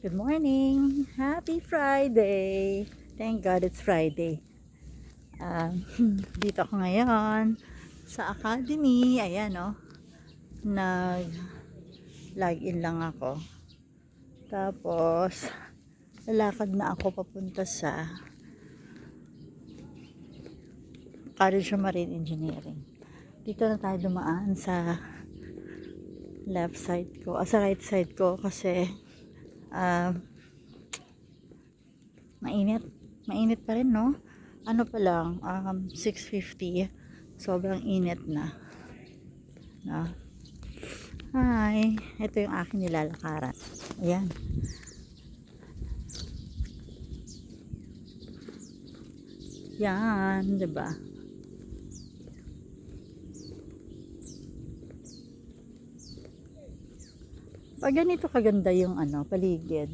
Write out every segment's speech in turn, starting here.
Good morning! Happy Friday! Thank God it's Friday. Dito ako ngayon sa academy. Ayan nag-login lang ako. Tapos, lalakad na ako papunta sa College of Marine Engineering. Dito na tayo dumaan sa left side ko, sa right side ko kasi mainit pa rin, no? Ano pa lang, 6:50, sobrang init na, no? Hi, ito yung aking nilalakaran. Ayan, yan, diba? Pag ganito kaganda yung paligid,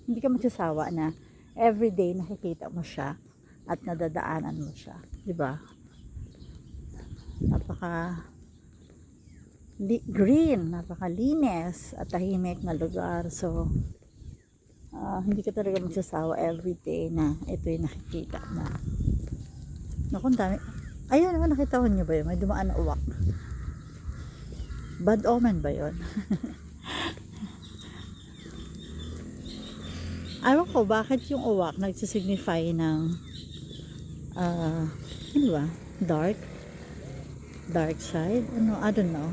hindi ka magsasawa na everyday nakikita mo siya at nadadaanan mo siya, di ba? Napaka green, napakalinis at tahimik na lugar. So hindi ka talaga magsasawa everyday na ito yung nakikita mo. Naku, ang dami. Ayun, nakita ko nyo ba yun? May dumaan na uwak. Bad omen ba yun? Ewan ko bakit yung uwak nagsisignify ng ano ba? Dark side? I don't know.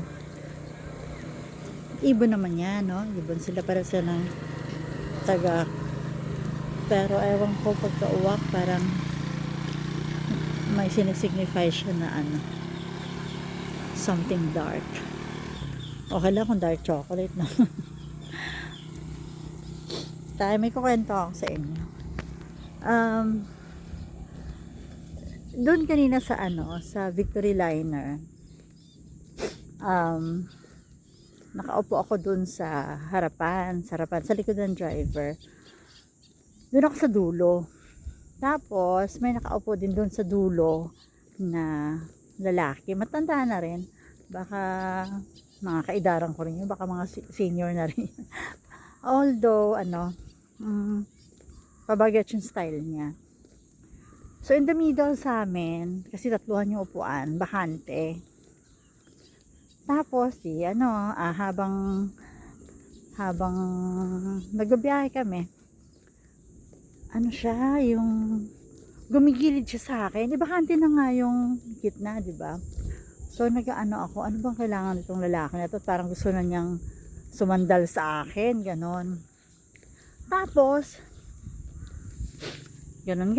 Ibon naman yan, no? Ibon sila, para sila ng taga. Pero ewan ko, pagka uwak parang may sinisignify siya na something dark. Okay lang kung dark chocolate, no? Tayo, may kukwento ako sa inyo. Doon kanina sa sa Victory Liner, nakaupo ako doon sa harapan, sa likod ng driver. Doon ako sa dulo. Tapos may nakaupo din doon sa dulo na lalaki, matanda na rin, baka mga kaidaran ko rin yun, baka mga senior na rin. Although pabagat yung style niya. So in the middle sa amin, kasi tatluhan yung upuan, bakante. Tapos habang nagbibiyahe kami, siya, yung gumigilid siya sa akin. Di bakante na nga yung gitna, di ba? So ako, ano bang kailangan nitong lalaki na to? Parang gusto na niyang sumandal sa akin, ganon. Tapos ganon.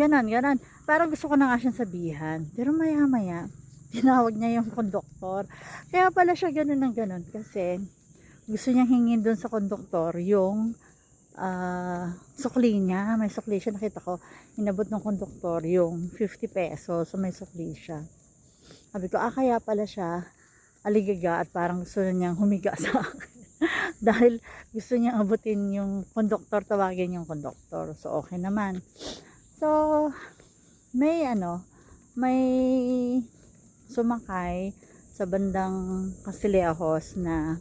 Parang gusto ko na nga siyang sabihan. Pero maya tinawag niya yung konduktor. Kaya pala siya ganon ng ganon kasi gusto niyang hingin dun sa konduktor yung sukli niya. May sukli siya, nakita ko. Inabot ng konduktor yung 50 pesos. So may sukli siya. Sabi ko, kaya pala siya aligaga at parang gusto na niyang humiga sa akin. Dahil gusto niyang abutin yung konduktor, tawagin yung konduktor. So okay naman. So may sumakay sa bandang Castillejos na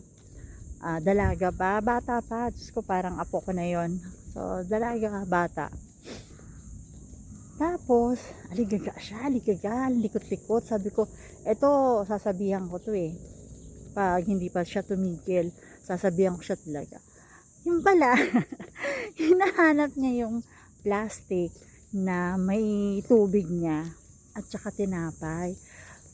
dalaga pa, bata pa. Diyos ko, parang apo ko na yon. So dalaga, bata. Tapos aligaga siya, likot-likot. Sabi ko, eto, sasabihan ko to pag hindi pa siya tumigil, sasabihan ko siya talaga. Yung pala hinahanap niya yung plastic na may tubig niya at saka tinapay.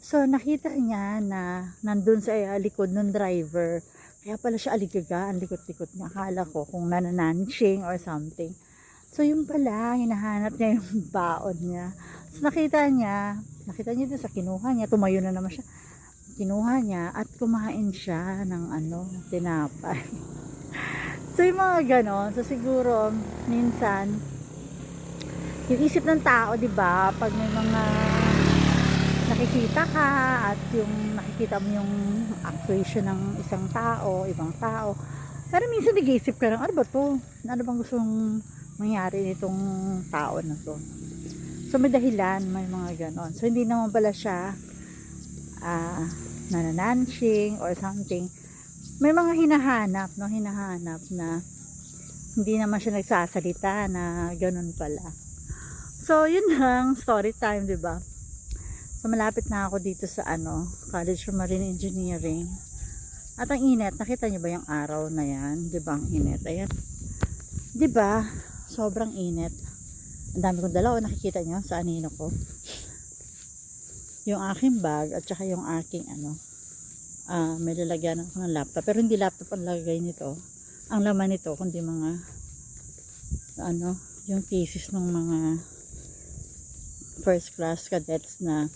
So nakita niya na nandun sa likod ng driver. Kaya pala siya aligaga, ang likot-likot niya. Akala ko kung nanananching or something. So yung pala, hinahanap niya yung baon niya. So nakita niya doon sa kinuha niya, tumayo na naman siya. Kinuha niya at kumain siya ng tinapay. So yung mga ganon. So siguro minsan yung isip ng tao, 'di ba, pag may mga nakikita ka at yung nakikita mo yung actuation ng isang tao, ibang tao. Pero minsan nag-iisip ka ng, ano ba to? Ano bang gustong mangyari nitong tao na to? So may dahilan, may mga ganon. So hindi naman pala siya nanananching or something. may mga hinahanap, no? Hinahanap na hindi naman siya nagsasalita na ganun pala. So, yun lang, story time, 'di ba? So, malapit na ako dito sa College of Marine Engineering. At ang init, nakita niyo ba yung araw na yan? 'Di ba ang init? Ayan. 'Di ba? Sobrang init. Ang dami kong dala, nakikita niyo sa anino ko. Yung aking bag at saka yung aking may lalagyan ako ng laptop. Pero hindi laptop ang lagay nito. Ang laman nito, kundi mga yung thesis ng mga first class cadets na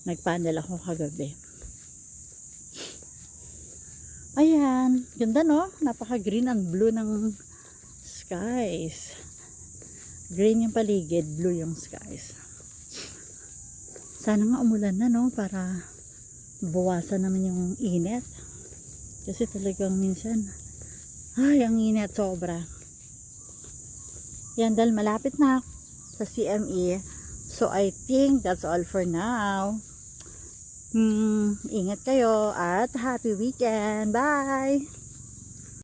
nagpanel ako kagabi. Ayan, ganda no? Napaka green and blue ng skies. Green yung paligid, blue yung skies. Sana nga umulan na no, para bawasan naman yung init. Kasi talagang minsan, ay, ang init sobra. Yan, dahil malapit na sa CME. So, I think that's all for now. Ingat kayo at happy weekend. Bye!